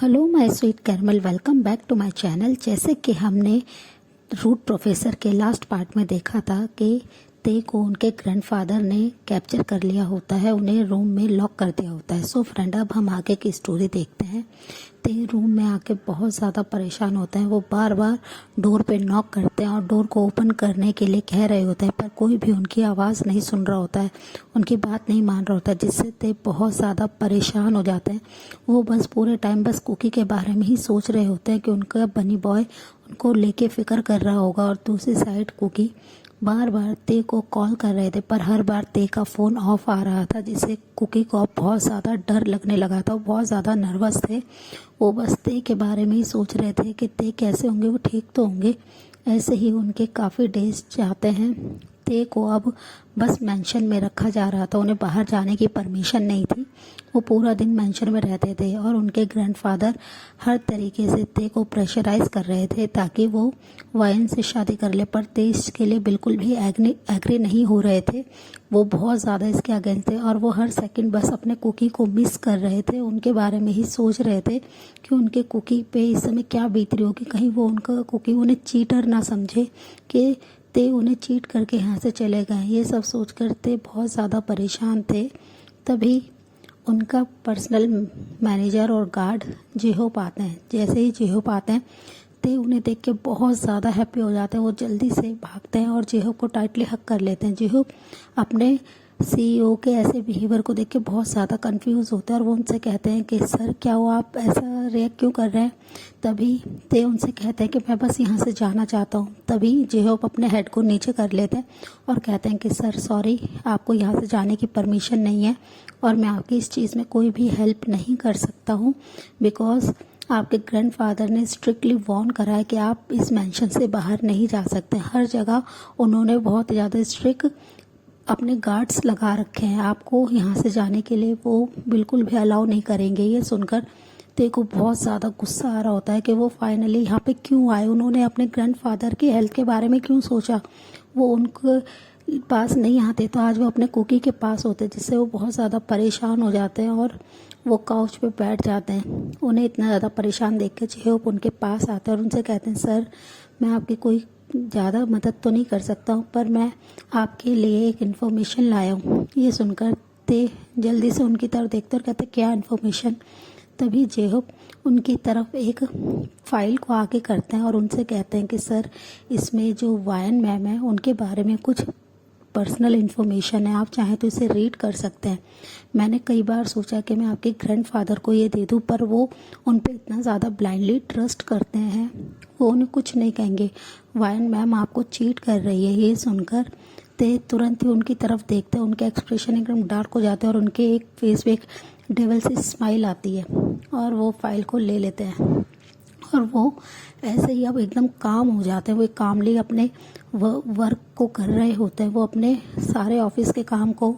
Hello my sweet caramel, welcome back to my channel. जैसे कि हमने रूट प्रोफेसर के लास्ट पार्ट में देखा था कि ते को उनके ग्रैंडफादर ने कैप्चर कर लिया होता है, उन्हें रूम में लॉक कर दिया होता है। सो फ्रेंड, अब हम आगे की स्टोरी देखते हैं। ते रूम में आके बहुत ज़्यादा परेशान होते हैं। वो बार बार डोर पे नॉक करते हैं और डोर को ओपन करने के लिए कह रहे होते हैं, पर कोई भी उनकी आवाज़ नहीं सुन रहा होता है, उनकी बात नहीं मान रहा होता है, जिससे ते बहुत ज़्यादा परेशान हो जाते हैं। वो बस पूरे टाइम बस कुकी के बारे में ही सोच रहे होते हैं कि उनका बनी बॉय उनको लेके फिक्र कर रहा होगा। और दूसरी साइड कुकी बार बार ते को कॉल कर रहे थे, पर हर बार ते का फ़ोन ऑफ आ रहा था, जिससे कुकी को अब बहुत ज़्यादा डर लगने लगा था। वो बहुत ज़्यादा नर्वस थे। वो बस ते के बारे में ही सोच रहे थे कि ते कैसे होंगे, वो ठीक तो होंगे। ऐसे ही उनके काफ़ी डेज जाते हैं। ते को अब बस मेंशन में रखा जा रहा था, उन्हें बाहर जाने की परमिशन नहीं थी। वो पूरा दिन मेंशन में रहते थे और उनके ग्रैंडफादर हर तरीके से ते को प्रेशराइज कर रहे थे ताकि वो वायन से शादी कर ले, पर ते इसके लिए बिल्कुल भी एग्री नहीं हो रहे थे। वो बहुत ज़्यादा इसके अगेंस्ट थे और वो हर सेकंड बस अपने कुकी को मिस कर रहे थे। उनके बारे में ही सोच रहे थे कि उनके कुकी पे इस समय क्या बीत रही होगी, कहीं वो उनका कुकी उन्हें चीटर ना समझे कि ते उन्हें चीट करके यहाँ से चले गए। ये सब सोच कर ते बहुत ज़्यादा परेशान थे। तभी उनका पर्सनल मैनेजर और गार्ड जेहोप आते हैं। जैसे ही जेहोप आते हैं, ते उन्हें देख के बहुत ज़्यादा हैप्पी हो जाते हैं। वो जल्दी से भागते हैं और जेहोप को टाइटली हक कर लेते हैं। जेहोप अपने सीईओ के ऐसे बिहेवियर को देख के बहुत ज़्यादा कंफ्यूज होते हैं और वो उनसे कहते हैं कि सर क्या हुआ, आप ऐसा रिएक्ट क्यों कर रहे हैं। तभी ते उनसे कहते हैं कि मैं बस यहाँ से जाना चाहता हूँ। तभी जेहोप अपने हेड को नीचे कर लेते हैं और कहते हैं कि सर सॉरी, आपको यहाँ से जाने की परमिशन नहीं है और मैं आपकी इस चीज़ में कोई भी हेल्प नहीं कर सकता हूँ, बिकॉज आपके ग्रैंडफादर ने स्ट्रिक्टली वार्न करा है कि आप इस मेंशन से बाहर नहीं जा सकते। हर जगह उन्होंने बहुत ज़्यादा स्ट्रिक्ट अपने गार्ड्स लगा रखे हैं, आपको यहाँ से जाने के लिए वो बिल्कुल भी अलाउ नहीं करेंगे। ये सुनकर ते को बहुत ज़्यादा गुस्सा आ रहा होता है कि वो फाइनली यहाँ पे क्यों आए, उन्होंने अपने ग्रैंडफादर की हेल्थ के बारे में क्यों सोचा। वो उनके पास नहीं आते तो आज वो अपने कुकी के पास होते, जिससे वो बहुत ज़्यादा परेशान हो जाते हैं और वो काउच पे बैठ जाते हैं। उन्हें इतना ज़्यादा परेशान देख के जेहोप उनके पास आते हैं और उनसे कहते हैं सर, मैं आपकी कोई ज़्यादा मदद तो नहीं कर सकता हूँ, पर मैं आपके लिए एक इन्फॉर्मेशन लाया हूँ। ये सुनकर ते जल्दी से उनकी तरफ देखते और कहते क्या इन्फॉर्मेशन। तभी जेहोप उनकी तरफ एक फाइल को आगे करते हैं और उनसे कहते हैं कि सर, इसमें जो वायन मैम है उनके बारे में कुछ पर्सनल इन्फॉर्मेशन है, आप चाहें तो इसे रीड कर सकते हैं। मैंने कई बार सोचा कि मैं आपके ग्रैंडफादर को ये दे दूं, पर वो उन पर इतना ज़्यादा ब्लाइंडली ट्रस्ट करते हैं, वो उन्हें कुछ नहीं कहेंगे। वायन मैम आपको चीट कर रही है। ये सुनकर ते तुरंत ही उनकी तरफ देखते हैं, उनके एक्सप्रेशन एकदम डार्क हो जाते हैं और उनके एक फेस पे एक डेविल सी स्माइल आती है और वो फाइल को ले लेते हैं और वो ऐसे ही अब एकदम काम हो जाते हैं। वो कामली अपने वर्क को कर रहे होते हैं। वो अपने सारे ऑफिस के काम को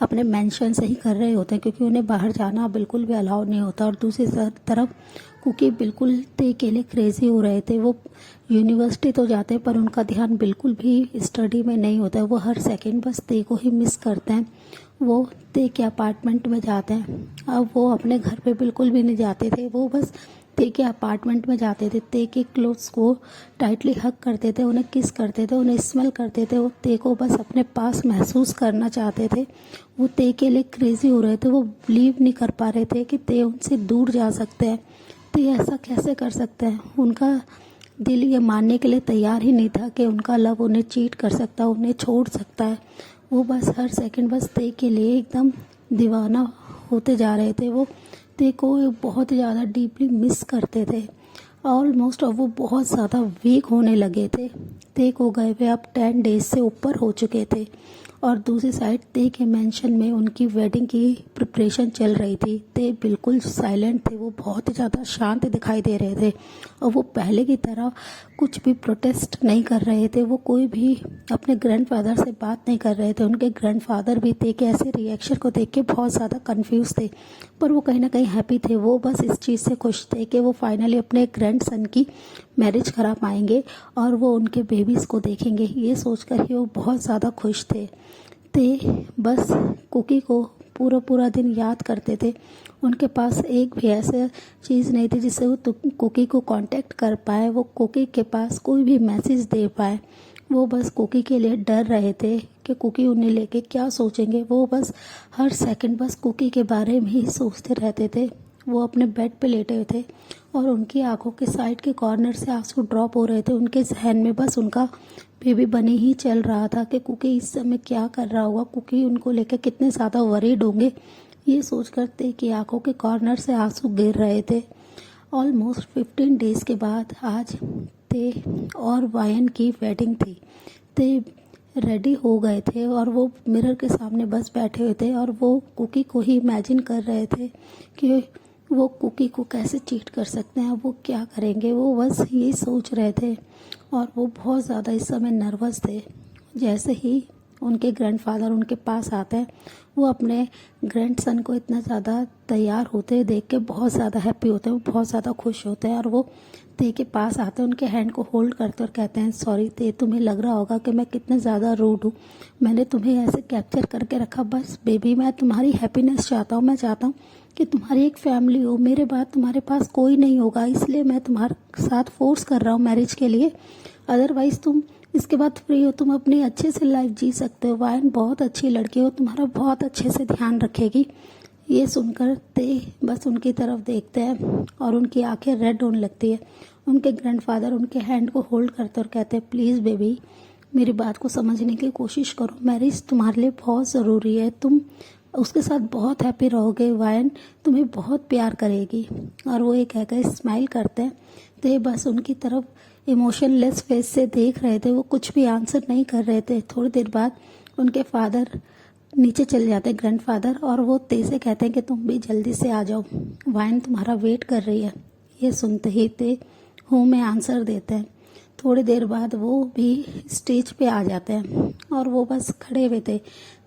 अपने मेंशन से ही कर रहे होते हैं, क्योंकि उन्हें बाहर जाना बिल्कुल भी अलाउ नहीं होता। और दूसरी तरफ कुकी बिल्कुल ते के लिए क्रेजी हो रहे थे। वो यूनिवर्सिटी तो जाते हैं पर उनका ध्यान बिल्कुल भी स्टडी में नहीं होता है। वो हर सेकंड बस ते को ही मिस करते हैं। वो ते के अपार्टमेंट में जाते हैं। अब वो अपने घर पे बिल्कुल भी नहीं जाते थे, वो बस ते के अपार्टमेंट में जाते थे, ते के क्लोथ्स को टाइटली हग करते थे, उन्हें किस करते थे, उन्हें स्मेल करते थे। वो ते को बस अपने पास महसूस करना चाहते थे। वो ते के लिए क्रेजी हो रहे थे। वो बिलीव नहीं कर पा रहे थे कि ते उनसे दूर जा सकते हैं। ते ऐसा कैसे कर सकते हैं। उनका दिल ये मानने के लिए तैयार ही नहीं था कि उनका लव उन्हें चीट कर सकता है, उन्हें छोड़ सकता है। वो बस हर सेकंड बस ते के लिए एकदम दीवाना होते जा रहे थे। वो ते को बहुत ज़्यादा डीपली मिस करते थे। ऑलमोस्ट अब वो बहुत ज़्यादा वीक होने लगे थे। ते को गए हुए अब 10 डेज से ऊपर हो चुके थे और दूसरी साइड ते के मेंशन में उनकी वेडिंग की प्रिपरेशन चल रही थी। ते बिल्कुल साइलेंट थे, वो बहुत ज़्यादा शांत दिखाई दे रहे थे और वो पहले की तरह कुछ भी प्रोटेस्ट नहीं कर रहे थे। वो कोई भी अपने ग्रैंडफादर से बात नहीं कर रहे थे। उनके ग्रैंडफादर भी ते के ऐसे रिएक्शन को देख के बहुत ज़्यादा कंफ्यूज थे, पर वो कहीं ना कहीं हैप्पी थे। वो बस इस चीज़ से खुश थे कि वो फाइनली अपने ग्रैंडसन की मैरिज करा पाएंगे और वो उनके बेबीज़ को देखेंगे। ये सोचकर ही वो बहुत ज़्यादा खुश थे। ते बस कुकी को पूरा पूरा दिन याद करते थे। उनके पास एक भी ऐसा चीज़ नहीं थी जिससे वो कुकी को कांटेक्ट कर पाए, वो कुकी के पास कोई भी मैसेज दे पाए। वो बस कुकी के लिए डर रहे थे कि कुकी उन्हें लेके क्या सोचेंगे। वो बस हर सेकंड बस कुकी के बारे में ही सोचते रहते थे। वो अपने बेड पे लेटे हुए थे और उनकी आंखों के साइड के कॉर्नर से आंसू ड्रॉप हो रहे थे। उनके जहन में बस उनका बेबी बनी ही चल रहा था कि कुकी इस समय क्या कर रहा होगा, कुकी उनको लेकर कितने ज़्यादा वरीड होंगे। ये सोचकर ते की आंखों के कॉर्नर से आंसू गिर रहे थे। ऑलमोस्ट 15 डेज के बाद आज ते और वायन की वेडिंग थी। ते रेडी हो गए थे और वो मिरर के सामने बस बैठे हुए थे और वो कुकी को ही इमेजिन कर रहे थे कि वो कुकी को कैसे चीट कर सकते हैं, वो क्या करेंगे। वो बस यही सोच रहे थे और वो बहुत ज़्यादा इस समय नर्वस थे। जैसे ही उनके ग्रैंडफादर उनके पास आते हैं, वो अपने ग्रैंडसन को इतना ज़्यादा तैयार होते देख के बहुत ज़्यादा हैप्पी होते हैं, वो बहुत ज़्यादा खुश होते हैं और वो ते के पास आते हैं, उनके हैंड को होल्ड करते और कहते हैं, सॉरी ते, तुम्हें लग रहा होगा कि मैं कितने ज़्यादा रूड हूँ। मैंने तुम्हें ऐसे कैप्चर करके रखा बस बेबी, मैं तुम्हारी हैप्पीनेस चाहता हूँ। मैं चाहता हूँ कि तुम्हारी एक फैमिली हो, मेरे बाद तुम्हारे पास कोई नहीं होगा, इसलिए मैं तुम्हारे साथ फोर्स कर रहा हूँ मैरिज के लिए। अदरवाइज़ तुम इसके बाद फ्री हो, तुम अपनी अच्छे से लाइफ जी सकते हो। वायन बहुत अच्छी लड़की हो, तुम्हारा बहुत अच्छे से ध्यान रखेगी। ये सुनकर ते बस उनकी तरफ देखते हैं और उनकी आंखें रेड होने लगती है। उनके ग्रैंडफादर उनके हैंड को होल्ड करते और कहते हैं, प्लीज़ बेबी, मेरी बात को समझने की कोशिश करो। मैरिज तुम्हारे लिए बहुत ज़रूरी है, तुम उसके साथ बहुत हैप्पी रहोगे, वायन तुम्हें बहुत प्यार करेगी। और वो ये कहकर स्माइल करते हैं। ते बस उनकी तरफ इमोशनलेस फेस से देख रहे थे, वो कुछ भी आंसर नहीं कर रहे थे। थोड़ी देर बाद उनके फादर नीचे चले जाते हैं, ग्रैंडफादर, और वो ते से कहते हैं कि तुम भी जल्दी से आ जाओ, वायन तुम्हारा वेट कर रही है। ये सुनते ही ते हूँ में आंसर देते हैं। थोड़ी देर बाद वो भी स्टेज पे आ जाते हैं और वो बस खड़े हुए थे।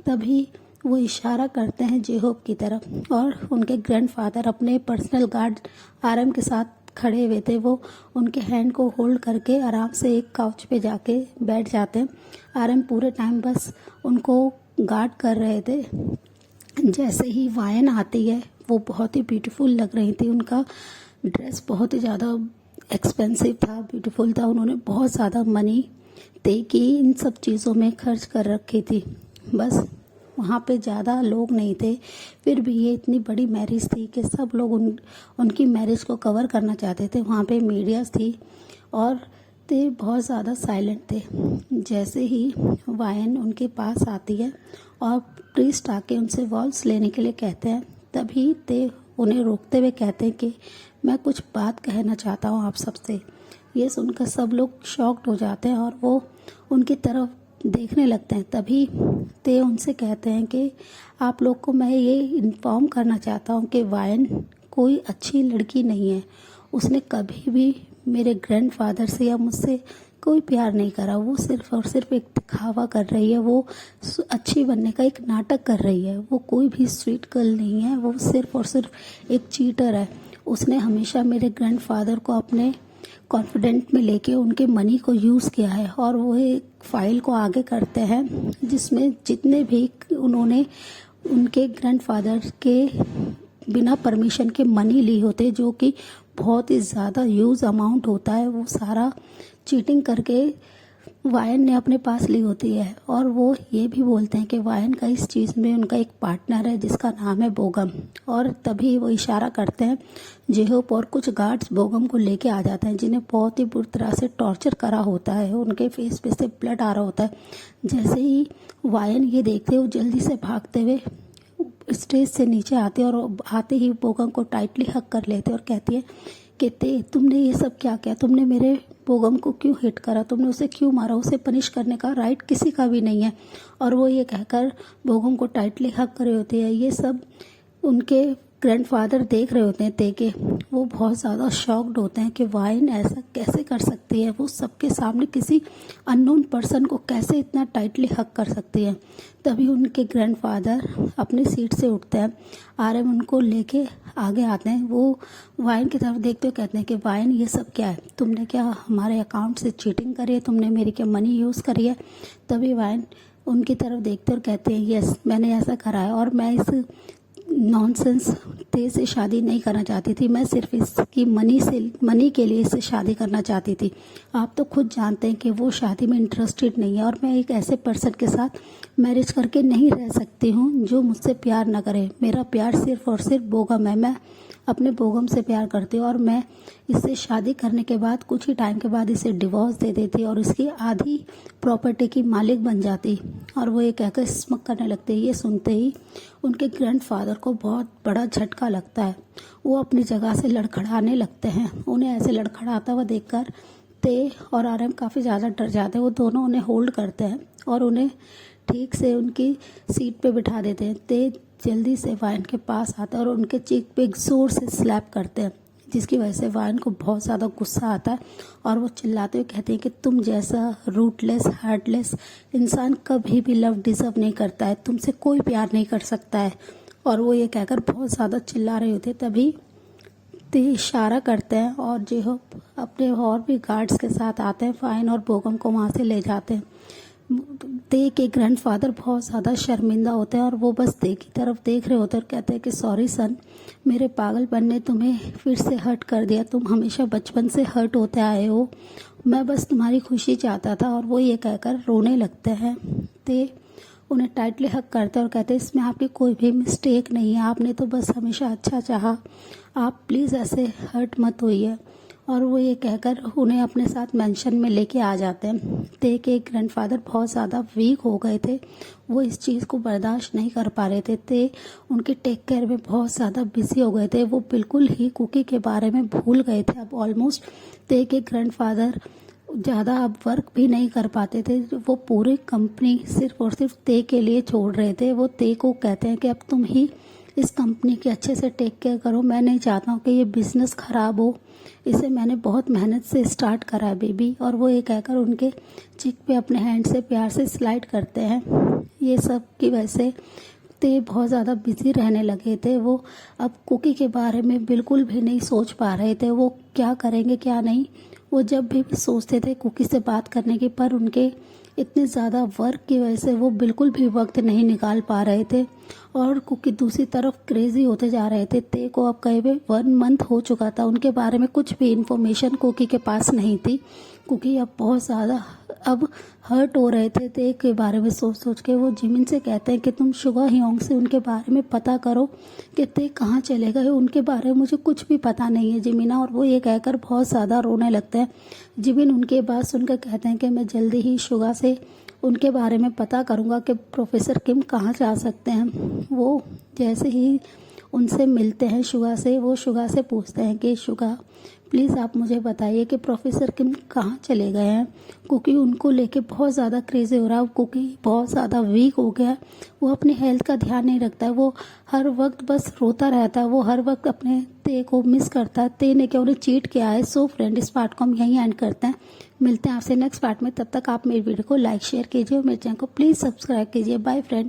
तभी वो इशारा करते हैं जेहोब की तरफ और उनके ग्रैंडफादर अपने पर्सनल गार्ड आरएम के साथ खड़े हुए थे। वो उनके हैंड को होल्ड करके आराम से एक काउच पे जाके बैठ जाते हैं। आरएम पूरे टाइम बस उनको गार्ड कर रहे थे। जैसे ही वायन आती है, वो बहुत ही ब्यूटीफुल लग रही थी। उनका ड्रेस बहुत ही ज़्यादा एक्सपेंसिव था, ब्यूटीफुल था। उन्होंने बहुत ज़्यादा मनी ते की इन सब चीज़ों में खर्च कर रखी थी। बस वहाँ पे ज़्यादा लोग नहीं थे, फिर भी ये इतनी बड़ी मैरिज थी कि सब लोग उनकी मैरिज को कवर करना चाहते थे। वहाँ पे मीडियाज थी और ते बहुत ज़्यादा साइलेंट थे। जैसे ही वायन उनके पास आती है और प्रीस्ट आके उनसे वॉल्स लेने के लिए कहते हैं, तभी ते उन्हें रोकते हुए कहते हैं कि मैं कुछ बात कहना चाहता हूँ आप सबसे। ये सुनकर सब लोग शॉक्ड हो जाते हैं और वो उनकी तरफ देखने लगते हैं। तभी ते उनसे कहते हैं कि आप लोग को मैं ये इन्फॉर्म करना चाहता हूँ कि वायन कोई अच्छी लड़की नहीं है। उसने कभी भी मेरे ग्रैंडफादर से या मुझसे कोई प्यार नहीं करा। वो सिर्फ और सिर्फ एक दिखावा कर रही है, वो अच्छी बनने का एक नाटक कर रही है। वो कोई भी स्वीट गर्ल नहीं है, वो सिर्फ और सिर्फ एक चीटर है। उसने हमेशा मेरे ग्रैंडफादर को अपने कॉन्फिडेंट में लेके उनके मनी को यूज़ किया है और वो एक फाइल को आगे करते हैं जिसमें जितने भी उन्होंने उनके ग्रैंडफादर के बिना परमिशन के मनी ली होते, जो कि बहुत ही ज़्यादा ह्यूज अमाउंट होता है, वो सारा चीटिंग करके वायन ने अपने पास ली होती है। और वो ये भी बोलते हैं कि वायन का इस चीज़ में उनका एक पार्टनर है जिसका नाम है बोगम। और तभी वो इशारा करते हैं जेहोप और कुछ गार्ड्स बोगम को लेके आ जाते हैं, जिन्हें बहुत ही बुरी तरह से टॉर्चर करा होता है। उनके फेस पे से ब्लड आ रहा होता है। जैसे ही वायन ये देखते हैं, वो जल्दी से भागते हुए स्टेज से नीचे आते और आते ही बोगम को टाइटली हक कर लेते और कहती है कि ते, तुमने ये सब क्या किया? तुमने मेरे बोगम को क्यों हिट करा? तुमने उसे क्यों मारा? उसे पनिश करने का राइट किसी का भी नहीं है। और वो ये कहकर बोगम को टाइटली हक करे होते हैं। ये सब उनके ग्रैंडफादर देख रहे होते हैं ते के। वो बहुत ज़्यादा शॉक्ड होते हैं कि वायन ऐसा कैसे कर सकती है, वो सबके सामने किसी अननोन पर्सन को कैसे इतना टाइटली हक कर सकती है। तभी उनके ग्रैंडफादर अपनी सीट से उठते हैं, आरएम उनको लेके आगे आते हैं। वो वायन की तरफ देखते हुए कहते हैं कि वायन, ये सब क्या है? तुमने क्या हमारे अकाउंट से चीटिंग करी है? तुमने मेरी क्या मनी यूज़ करी है? तभी वायन उनकी तरफ देखते और कहते हैं यस मैंने ऐसा करा है और मैं इस नॉनसेंस ते से शादी नहीं करना चाहती थी, मैं सिर्फ इसकी मनी के लिए इससे शादी करना चाहती थी। आप तो खुद जानते हैं कि वो शादी में इंटरेस्टेड नहीं है और मैं एक ऐसे पर्सन के साथ मैरिज करके नहीं रह सकती हूँ जो मुझसे प्यार न करे। मेरा प्यार सिर्फ और सिर्फ बोगम है, मैं अपने बोगम से प्यार करती हूँ और मैं इससे शादी करने के बाद कुछ ही टाइम के बाद इसे डिवोर्स दे देती और इसकी आधी प्रॉपर्टी की मालिक बन जाती। और वो ये कहकर स्मक करने लगते। ये सुनते ही उनके ग्रैंडफादर को बहुत बड़ा झटका लगता है। वो अपनी जगह से लड़खड़ाने लगते हैं। उन्हें ऐसे लड़खड़ाता हुआ देखकर ते और आरएम काफ़ी ज़्यादा डर जाते हैं। वो दोनों उन्हें होल्ड करते हैं और उन्हें ठीक से उनकी सीट पे बिठा देते हैं। ते जल्दी से वाइन के पास आता है और उनके चीक पे जोर से स्लैप करते हैं, जिसकी वजह से वाइन को बहुत ज़्यादा गुस्सा आता है और वो चिल्लाते हुए कहते हैं कि तुम जैसा रूटलेस हार्टलेस इंसान कभी भी लव डिजर्व नहीं करता है, तुमसे कोई प्यार नहीं कर सकता है। और वो ये कहकर बहुत ज़्यादा चिल्ला रहे होते तभी ते इशारा करते हैं और जो अपने और भी गार्ड्स के साथ आते हैं, फाइन और बोगम को वहाँ से ले जाते हैं। ते के ग्रैंडफादर बहुत ज़्यादा शर्मिंदा होते हैं और वो बस ते की तरफ देख रहे होते हैं और कहते हैं कि सॉरी सन, मेरे पागलपन ने तुम्हें फिर से हर्ट कर दिया, तुम हमेशा बचपन से हर्ट होते आए हो, मैं बस तुम्हारी खुशी चाहता था। और वो ये कहकर रोने लगते हैं। ते उन्हें टाइटली हक करते हैं और कहते हैं इसमें आपकी कोई भी मिस्टेक नहीं है, आपने तो बस हमेशा अच्छा चाहा, आप प्लीज़ ऐसे हर्ट मत होइए। और वो ये कहकर उन्हें अपने साथ मेंशन में लेके आ जाते हैं। ते के ग्रैंडफादर बहुत ज़्यादा वीक हो गए थे, वो इस चीज़ को बर्दाश्त नहीं कर पा रहे थे। ते उनके टेक केयर में बहुत ज़्यादा बिजी हो गए थे, वो बिल्कुल ही कुकी के बारे में भूल गए थे। अब ऑलमोस्ट ते के ग्रैंडफादर ज़्यादा अब वर्क भी नहीं कर पाते थे, वो पूरी कंपनी सिर्फ और सिर्फ ते के लिए छोड़ रहे थे। वो ते को कहते हैं कि अब तुम ही इस कंपनी के अच्छे से टेक केयर करो, मैं नहीं चाहता हूँ कि ये बिज़नेस ख़राब हो, इसे मैंने बहुत मेहनत से स्टार्ट करा है बेबी। और वो ये कहकर उनके चिक पे अपने हैंड से प्यार से स्लाइड करते हैं। ये सब की वजह से ते बहुत ज़्यादा बिजी रहने लगे थे। वो अब कुकी के बारे में बिल्कुल भी नहीं सोच पा रहे थे, वो क्या करेंगे क्या नहीं। वो जब भी सोचते थे कुकी से बात करने की, पर उनके इतने ज़्यादा वर्क की वजह से वो बिल्कुल भी वक्त नहीं निकाल पा रहे थे। और कुकी दूसरी तरफ क्रेजी होते जा रहे थे। ते को अब करीब 1 मंथ हो चुका था, उनके बारे में कुछ भी इंफॉर्मेशन कुकी के पास नहीं थी। कुकी अब बहुत ज़्यादा अब हर्ट हो रहे थे ते के बारे में सोच सोच के। वो जिमिन से कहते हैं कि तुम शुगा हियोंग से उनके बारे में पता करो कि ते कहाँ चले गए, उनके बारे में मुझे कुछ भी पता नहीं है जिमिना। और वो ये कहकर बहुत ज़्यादा रोने लगते हैं। जिमिन उनके बात सुनकर कहते हैं कि मैं जल्दी ही शुगा से उनके बारे में पता करूँगा कि प्रोफेसर किम कहाँ जा सकते हैं। वो जैसे ही उनसे मिलते हैं शुगा से, वो शुगा से पूछते हैं कि शुगा प्लीज़ आप मुझे बताइए कि प्रोफेसर किम कहाँ चले गए हैं, क्योंकि उनको लेके बहुत ज़्यादा क्रेज़ी हो रहा है। क्योंकि बहुत ज़्यादा वीक हो गया है, वो अपनी हेल्थ का ध्यान नहीं रखता है, वो हर वक्त बस रोता रहता है, वो हर वक्त अपने ते को मिस करता है। ते ने क्या उन्हें चीट किया है। सो फ्रेंड, इस पार्ट को हम यहीं एंड करते हैं, मिलते हैं आपसे नेक्स्ट पार्ट में। तब तक आप मेरी वीडियो को लाइक शेयर कीजिए और मेरे चैनल को प्लीज़ सब्सक्राइब कीजिए। Bye friend.